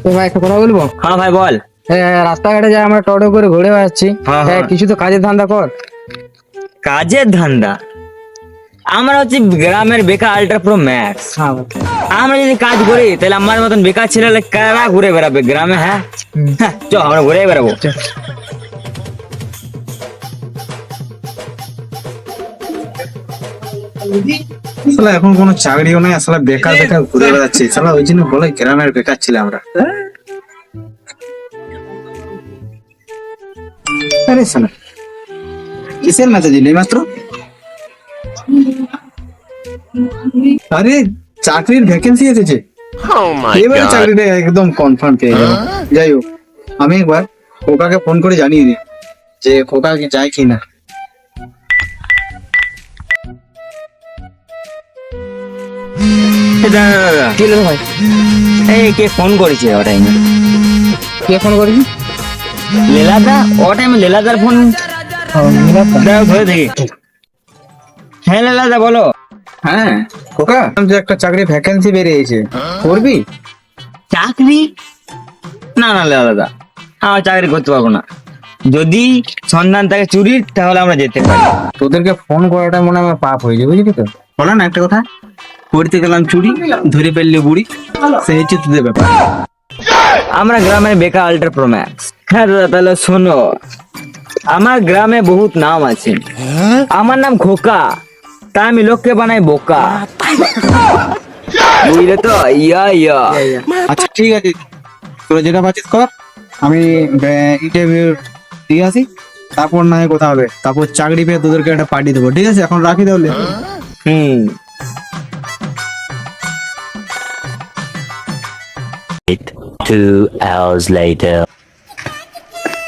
তো ভাই একটা কথা বলবো? হ্যাঁ ভাই বল। রাস্তাঘাটে যাই আমরা টোটো করে ঘুরে বেড়াচ্ছি, হ্যাঁ, হ্যাঁ। কিছু তো কাজের ধান্দা কর। কাজের ধান্দা? আমরা হচ্ছে গ্রামের বেকার আল্ট্রা প্রো ম্যাক্স। হ্যাঁ আমরা যদি কাজ করি তাহলে আমার মতন বেকার ছেলে কারা ঘুরে বেড়াবে গ্রামে? হ্যাঁ হ্যাঁ, চ আমরা ঘুরে বেড়াবো। শালা এখন কোনো চাকরিও নাই, আসলে বেকার বেকার ঘুরে বেড়াচ্ছি, শালা ওই জন্য বলে গ্রামের বেকার ছিল আমরা। আরে শালা কিসের মেসেজ দিলি মাত্র? আরে চাকরির ভ্যাকেন্সি এসেছে, এবারে চাকরিটা একদম কনফার্ম পেয়ে যাবো। যাই হোক, আমি একবার খোকাকে ফোন করে জানিয়ে দিই যে খোকা কি যায় কিনা। কি হলো ভাই? এই কে ফোন করেছে ও টাইমে? কে ফোন করেছি? লেলাদা? ও টাইমে লেলাদার ফোন দাও, ধরে দেখি। হ্যাঁ লেলাদা বলো। হ্যাঁ খোকা, যে একটা চাকরি ভ্যাকেন্সি বেরিয়েছে, করবি? চাকরি? না না লেলাদা, আমার চাকরি করতে পারবো না। যদি সন্ধান থাকে চুরির তাহলে আমরা যেতে পারি। তোদেরকে ফোন করাটা মনে হয় আমার পাপ হয়ে যাবে, বুঝলি তো? বলো না একটা কথা, করতে গেলাম চুরি, ধরে ফেললে বুড়ি, সেই হচ্ছে তোদের ব্যাপার। আমরা গ্রামের বেকার আল্ট্রা প্রো ম্যাক্স। হ্যাঁ দাদা, তাহলে শোনো, আমার গ্রামে বহুত নাম আছে। আমার নাম খোকা, তাই আমি লোককে বানাই বোকা। বুঝলে তো? ইয়া ইয়া। আচ্ছা ঠিক আছে, তোরা যেটা পাচ্ছিস কর, আমি ইন্টারভিউ দিয়ে আসি, তারপর না হয় কথা হবে। তারপর চাকরি পেয়ে তোদেরকে একটা পার্টি দেবো, ঠিক আছে? এখন রাখি তাহলে। হুম। 2 hours later.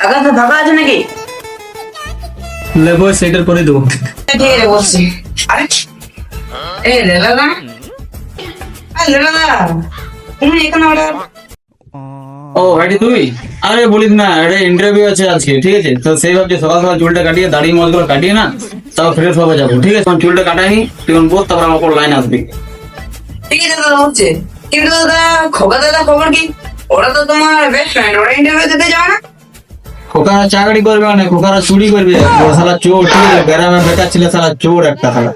আকাশ তো ফাঁকা আছে নাকি? লেবো সেটার করে দেবো। ঠিক আছে বসছি। আরে এ লেলা না, লেলা না, তুমি এখানে ওটা ও ভাইটি তুই? আরে বলিস না, একটা ইন্টারভিউ আছে আজকে, ঠিক আছে? তো সেই ভাবছি সকাল সকাল চুলটা কাটিয়ে, দাড়ি মজগুলো কাটিয়ে না, তাও ফ্রেশ হয়ে যাবো, ঠিক আছে? তখন চুলটা কাটাইনি, তুই বল, তারপর আমার পর লাইন আসবি। ঠিক আছে দাদা হচ্ছে। কিন্তু দাদা খোকা দাদা খবর কি? ওরা তো তোমার বেস্ট ফ্রেন্ড, ওরা ইন্টারভিউ দিতে যাবে না? খোকারা চাকরি করবে মানে খোকারা চুরি করবে, ও শালা চোর, ঠিক আছে? গ্রামে বেকার ছিল, শালা চোর একটা, শালা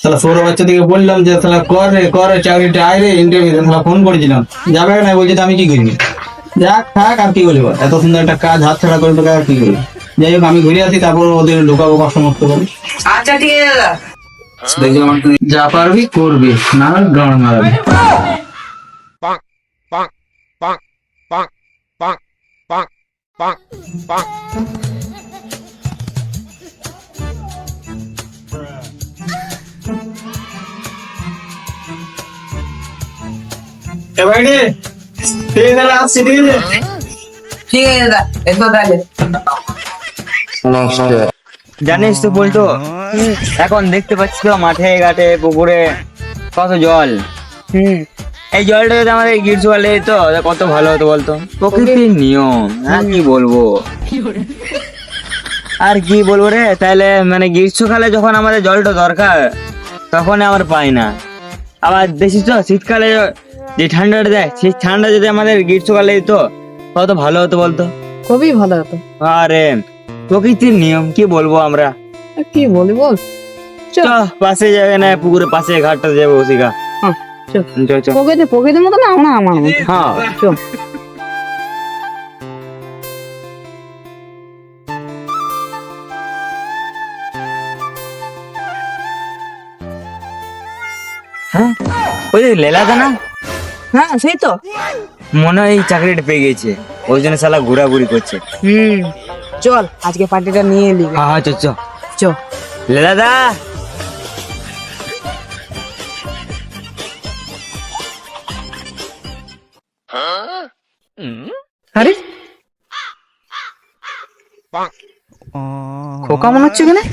শালা সৌর বাচ্চা দিকে বললাম যে শালা করে করে চাকরিটা আয় রে, ইন্টারভিউ শালা ফোন করেছিলাম, যাবে না, বলছে তো আমি কি করি? যাক থাক, আর কি বলবো, এত সুন্দর একটা কাজ হাত ছাড়া করে তো আর কি করবো। যাই হোক, আমি ঘুরে আসি, তারপর ওদের ঢোকাবো সমস্ত করে। আচ্ছা ঠিক আছে দাদা। দেখলাম তুই যা পারবি করবি, না হলে গান মারাবি। ঠিক আছে দাদা, এসো তাহলে। জানিস তো বলতো, এখন দেখতে পাচ্ছি তো মাঠে ঘাটে পুকুরে কত জল। এই জলটা যদি আমাদের গ্রীষ্মকালে তো কত ভালো হতো বলতো। প্রকৃতির নিয়ম, হ্যাঁ কি বলবো আর কি বলবো রে। তাইলে মানে গ্রীষ্মকালে যখন আমাদের জলটা দরকার তখন আমরা পাই না। আবার দেখিস তো শীতকালে যে ঠান্ডাটা দেয়, সেই ঠান্ডা যদি আমাদের গ্রীষ্মকালে দিত কত ভালো হতো বলতো। খুবই ভালো হতো। আরে প্রকৃতির নিয়ম, কি বলবো আমরা। কি বলি বল? চ পাশে যাবে না, পুকুরের পাশে ঘাটটা যাবো ওসিকা। চ চ। প্রকৃতির মতো না আমরা আমার মতো। হ্যাঁ চল। হ্যাঁ, ওই যে লেলাদা না, হ্যাঁ সেই তো। মনে হয় এই চাকরিটা পেয়ে গেছে, ওই জন্য শালা ঘোরাঘুরি করছে। চল আজকে পার্টিটা নিয়ে এলি। হ্যাঁ হ্যাঁ, চ চ চ। লেলাদা। আরে খোকা মনে হচ্ছে এখানে।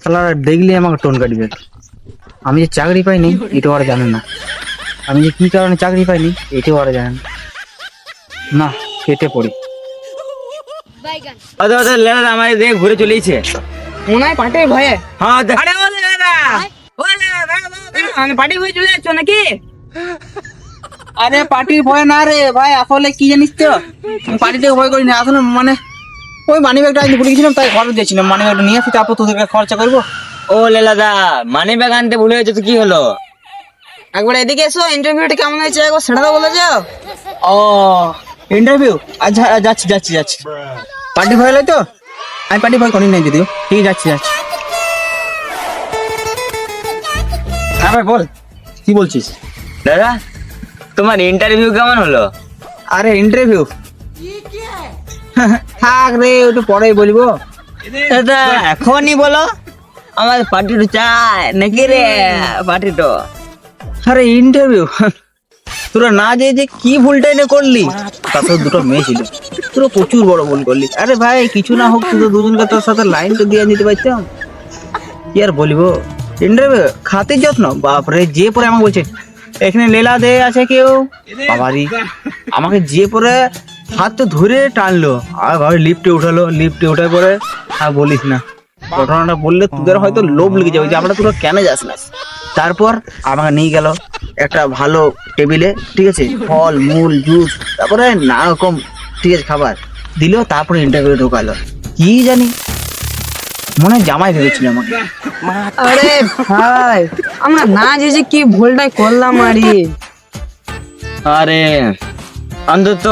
শালা দেখলে আমাকে টোন কাটবে। আমি যে চাকরি পাইনি এটা ওরা জানে না, আমি যে কি কারণে চাকরি পাইনি এটাও ওরা জানে না। না কেটে পড়ি। লেলাদা আমার দেখে ঘুরে চলেছে, মনে হয় পার্টির ভয়ে। হ্যাঁ আরে ও লেলা, ও লেলা, আমি পার্টি হয়ে চলে যাচ্ছ নাকি? আরে পার্টির ভয় না রে ভাই, আসলে কি জানিস তো, পার্টিতে ভয় করি না আসলে, মানে ওই মানি ব্যাগটা আজ ভুলে গেছিলাম, তাই ঘরে দিয়েছিলাম, মানি ব্যাগটা নিয়ে আসি, তারপর তোদেরকে খরচা করবো। ও লেলাদা, মানি ব্যাগ আনতে ভুলে গেছো তো কি হলো? একবার এদিকে এসো, ইন্টারভিউটা কেমন হয়েছে একবার সেটা তো বলে যাও। ও ইন্টারভিউ, আচ্ছা যাচ্ছি যাচ্ছি যাচ্ছি। পার্টি ভয় লয় তো? আমি পার্টি ভয় করি নাই যদিও, ঠিক যাচ্ছি যাচ্ছি। হ্যাঁ ভাই বল, কি বলছিস? দাদা তোমার ইন্টারভিউ কেমন হলো? আরে ইন্টারভিউ থাক রে, একটু পরেই বলবো। দাদা এখনই বলো, আমার পার্টিটা চাই নাকি রে? পার্টিটা, আরে ইন্টারভিউ তোরা না যে যে কি ভুলটা এনে করলি, তারপর দুটো মেয়ে ছিল, তোরা প্রচুর বড় ভুল করলি। আরে ভাই কিছু না হোক, তুই তো দুজনকে তোর সাথে লাইন তো দিয়ে দিতে পারতাম। কি আর বলবো, ইন্টারভিউ খাতির যত্ন বাপরে, যে পরে আমাকে বলছে এখানে লেলা দে আছে কেউ, বাবারি আমাকে যে পরে হাত তো ধরে টানলো, আর ভাবে লিফটে উঠালো, লিফটে উঠার পরে আর বলিস না, ঘটনাটা বললে তোদের হয়তো লোভ লেগে যাবে যে আমরা তোরা কেন যাস না। তারপর আমাকে নিয়ে গেল একটা ভালো টেবিলে, ঠিক আছে, ফল মূল জুস, তারপরে নানা রকম ঠিক আছে খাবার দিল, তারপরে ইন্টারভিউ ঢোকালো। কি জানি মনে হয় জামাই ভেবেছিল আমাকে। আরে ভাই আমরা না যে কি ভুলটাই করলাম আরে। আরে অন্তত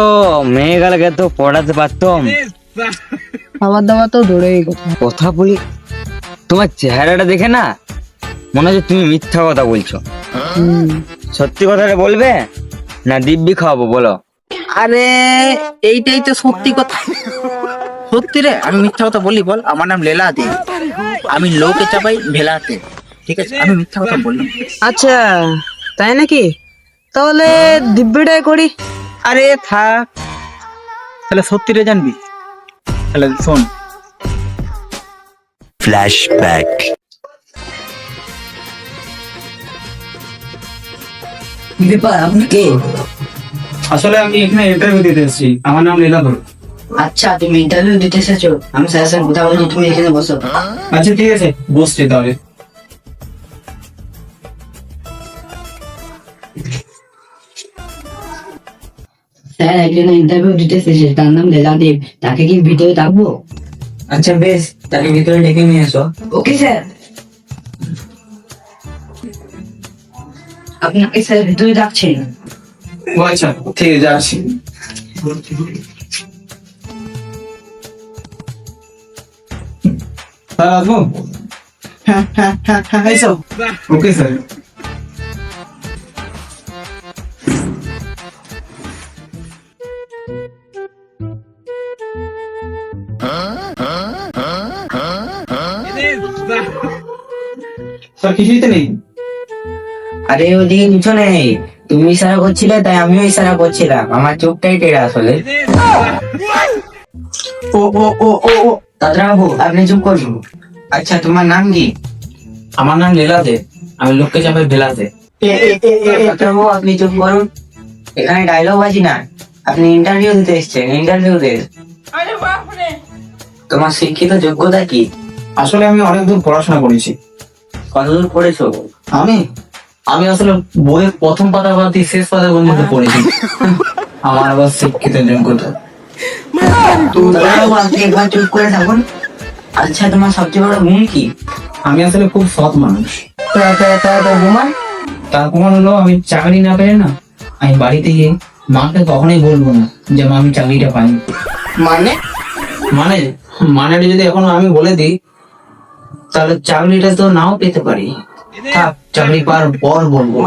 মেয়েগুলোকে তো পড়াতে পারতাম। খাবার দাবার তো দূরেই কথা। কথা বলি, তোমার চেহারাটা দেখে না মনে হচ্ছে তুমি মিথ্যা কথা বলছো। সত্যি কথাটা বলবে না দিব্যি খাওয়াবো বলো? আরে এইটাই তো সত্যি কথা। সত্যি রে, আমি মিথ্যা কথা বলি বল? আমার নাম লেলা দে, আমি লোকে চাপাই ভেলাতে, ঠিক আছে, আমি মিথ্যা কথা বলি। আচ্ছা তাই নাকি, তাহলে দিব্যটাই করি। আরে থাক, তাহলে সত্যি রে জানবি, তাহলে শোন। Flashback. ব্যাপার আপনি কে? আসলে আমি এখানে ইন্টারভিউ দিতে এসেছি, আমার নাম লীলাধর। আচ্ছা তুমি ইন্টারভিউ দিতে এসেছো, আমি স্যারের সাথে কথা বলছি, তুমি এখানে বসো। আচ্ছা ঠিক আছে, বসছি তাহলে। স্যার একজন ইন্টারভিউ দিতে এসেছে, তার নাম লীলাদেব, তাকে কি ভিতরে ডাকবো? আচ্ছা বেশ, তাকে ভিতরে ডেকে নিয়ে এসো। Okay sir. আপনাকে স্যার ভিতরে ডাকছেন। ও আচ্ছা ঠিক আছে, আসছি। স্যার আসবো? হ্যাঁ হ্যাঁ হ্যাঁ হ্যাঁ, এসো। Okay sir. স্যার কিছুই তো নেই। আরে ওদিকে কিছু নেই, তুমি ইশারা করছিলে তাই আমিও ইশারা করছিলাম, আমার চোখটাই টেরা আসলে। ও ও ও ও ও দাদা বাবু আপনি চুপ করুন। আচ্ছা তোমার নাম কি? আমার নাম লীলাদে, আমি লোককে চাপে ভেলাতে। বাবু আপনি চুপ করুন, এখানে ডায়লগ বাজি না, আপনি ইন্টারভিউ দিতে এসেছেন, ইন্টারভিউ দিতে। তোমার শিক্ষিত যোগ্যতা কি? আসলে আমি অনেক দূর পড়াশোনা করেছি। কতদূর পড়েছো? আমি আমি আসলে বইয়ের প্রথম পাতা বাদ দিয়ে শেষ পাতা পর্যন্ত পড়েছি। আমার আবার শিক্ষিত যোগ্যতা। দাদাবাবু আপনি একবার চুপ করে থাকুন। আচ্ছা তোমার সবচেয়ে বড় গুণ কি? আমি আসলে খুব সৎ মানুষ। গুমান তার প্রমাণ হলো আমি চাকরি না পেলে না, আমি বাড়িতে গিয়ে মাকে কখনোই বলবো না যে মা আমি চাকরিটা পাইনি। মানে? মানে মানেটা যদি এখনো আমি বলে দিই তাহলে চাকরিটা তো নাও পেতে পারি। থাক, চাকরি পাওয়ার পর বলবো।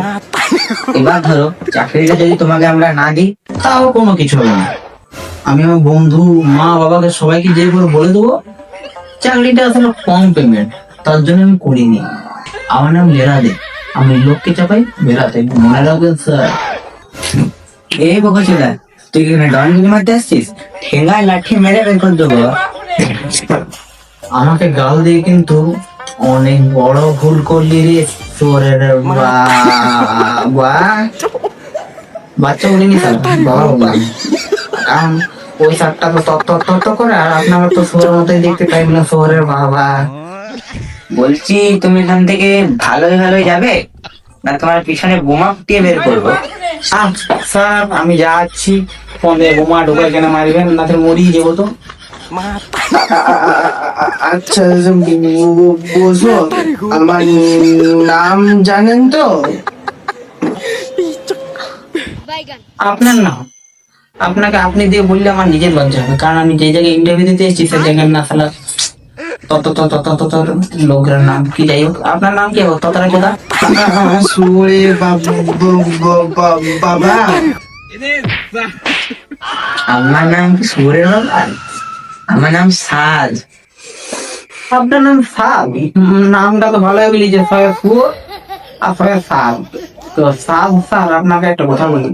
এবার ধরো চাকরিটা যদি তোমাকে আমরা না দিই? তাও কোনো কিছু হবে না, আমি আমার বন্ধু মা বাবাকে সবাইকে যে করে বলে দেবো চাকরিটা আসলে কম পেমেন্ট, তার জন্য আমি করিনি। আমার নাম লেরাদে, আমি লোককে চাপাই বেরাতে, মনে রাখবেন স্যার। এই বকচোদা, তুই কি ডনগিরি মারতে আসছিস? ঠেঙ্গায় লাঠি মেরে বের করে দেবো। আমাকে গাল দিয়ে কিন্তু অনেক বড় ভুল করলি রে চোরের বাবা। বাচ্চা বলিনি স্যার, বাবা বললাম। কারণ ওই শার্টটা তো তত্ত করে, আর আপনার তো শোয়ার মতোই দেখতে পাইবেন না, শহরের বাবা। বলছি তুমি এখান থেকে ভালোই ভালোই যাবে? না তোমার পিছনে বোমা ফুটিয়ে বের করবো। স্যার আমি যাচ্ছি, ফোনে বোমা ঢোকা কেন মারবেন না তো মরিয়ে যাবো তো। আচ্ছা বসো, আমার নাম জানেন তো? আপনার নাম? আপনাকে আপনি দিয়ে বললে আমার নিজের লজ্জা হবে, কারণ আমি যে জায়গায় ইন্টারভিউ দিতে এসেছি সেই জায়গায় না সালা তত লোকের নাম কি, যাই হোক আপনার নাম কি হোক ততটা কথা। সুরে বাবা, আমার নাম কি সুরের বাবা? আমার নাম সাজ। আপনার নাম সাব? নামটা তো ভালোই বলি যে সবাই সুর আর সবাই সাব। তো সাব স্যার আপনাকে একটা কথা বলি,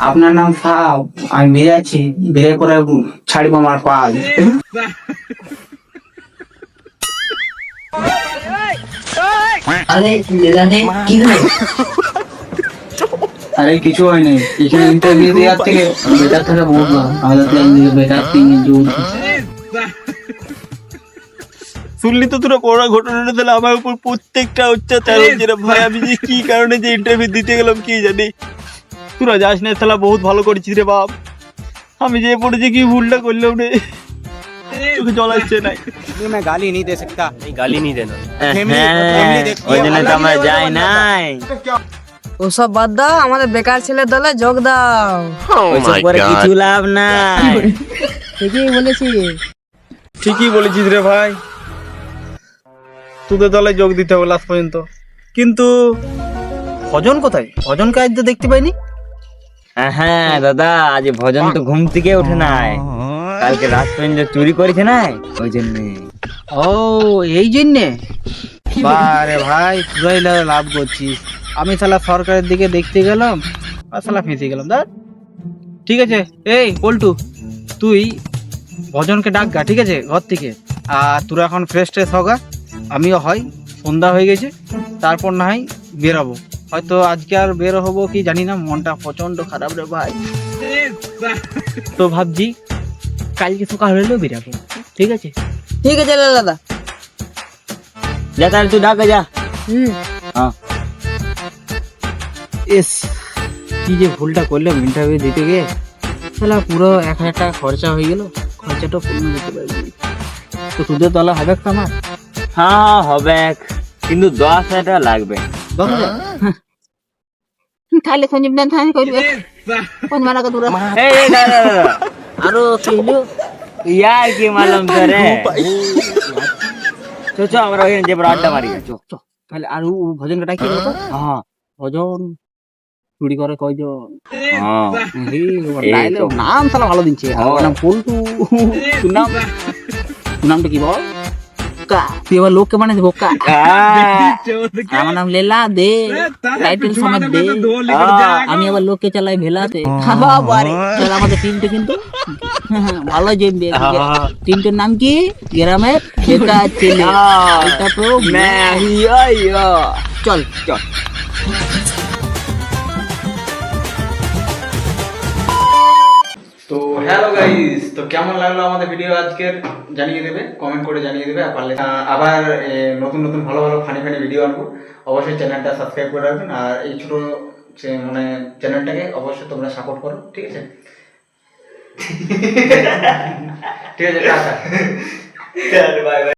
আপনার নাম সাব, আমি বেড়ে আছি, বেড়ে করে ছাড়িব আমার পাল। আরে দাদা কি হলো? আরে কিছু হয় নাই, এখানে ইন্টারভিউ দেওয়ার থেকে বেটার থেকে বলবো আমাদের বেটার তিন জোর। শুনলি তো তোরা পড়া ঘটনাটা, তাহলে আমার উপর প্রত্যেকটা অত্যাচার হচ্ছে রে ভাই। আমি যে কি কারণে যে ইন্টারভিউ দিতে গেলাম কি জানি। তোরা যাস না, তাহলে বহুত ভালো করেছিস রে বাপ। আমি যে পড়েছি কি ভুলটা করলাম রে, তোকে জল আসছে নাই। मैं गाली नहीं दे सकता, नहीं गाली नहीं देना। ওই জন্য তো আমরা যাই নাই। ওসব বাদ দাও, আমাদের বেকার ছেলে দলে যোগ দাও। ওইসব করে কিছু লাভ নাই। ঠিকই বলেছি। ঠিকই বলেছিস রে ভাই, তোদের দলে যোগ দিতে হবে লাস্ট পর্যন্ত। কিন্তু ভজন কোথায়? ভজনকে আজ তো দেখতে পাইনি। হ্যাঁ দাদা, আজ ভজন তো ঘুম থেকে উঠে নাই, কালকে রাত পর্যন্ত চুরি করেছে না, ওই জন্য। ও এই জন্যে? বারে ভাই পুরাই লাভ করছিস। আমি শালা সরকারের দিকে দেখতে গেলাম আর শালা ফেঁসে গেলাম। দেখ ঠিক আছে, এই পল্টু তুই ভজনকে ডাক গা, ঠিক আছে, ঘর থেকে। আর তোরা এখন ফ্রেশ ট্রেশ হগা, আমিও হয়, সন্ধ্যা হয়ে গেছে, তারপর না হয় বেরোবো। হয়তো আজকে আর বের হবো কি জানি না, মনটা প্রচন্ড খারাপ রে ভাই। তো ভাবছি কালকে সকাল হলেও বেরাবো, ঠিক আছে? ঠিক আছে দাদা। যা তাহলে তুই ডাকে যা। হ্যাঁ এস কি যে ভুলটা করলাম ইন্টারভিউ দিতে গিয়ে, তাহলে পুরো 1,000 টাকা খরচা হয়ে গেল, খরচাটা পূর্ণ দিতে পারবি। তো তোদের দলে হবে তো আমার? হ্যাঁ হবে, কিন্তু 10,000 টাকা লাগবে। 10,000? তাহলে সঞ্জীব দান থানি করবে কোন মারা তোরা। এই দাদা, আরো কি হলো? ইয়ার কি মালুম তোরে? চো আমরা ওখানে যে আড্ডা মারি। চো চো। তাহলে আর ও ভজনটা ডাকি বলতো। হ্যাঁ ভজন চুরি করে কয়জন? হ্যাঁ এই তো নাম শালা ভালো দিচ্ছে। আমার নাম পল্টু। তোর নামটা কি বল? বোকা। তুই আবার লোককে বানাইছিস বোকা। আমার নাম লেলা দে, টাইটেল সমেত দে। আমি আবার লোককে চালাই ভেলাতে। বাবারে চল আমাদের টিমটা কিন্তু ভালো জমবে। টিমটার নাম কি? গ্রামের বেকার ছেলে। এটা তো চল চল। তো হ্যালো গাইস, তো কেমন লাগলো আমাদের ভিডিও আজকের জানিয়ে দেবে, কমেন্ট করে জানিয়ে দেবে। আর পারলে আবার নতুন নতুন ভালো ভালো ফানি ফানি ভিডিও আনবো। অবশ্যই চ্যানেলটা সাবস্ক্রাইব করে রাখবেন, আর এই ছোটো মানে চ্যানেলটাকে অবশ্যই তোমরা সাপোর্ট করো, ঠিক আছে? ঠিক আছে, টাটা।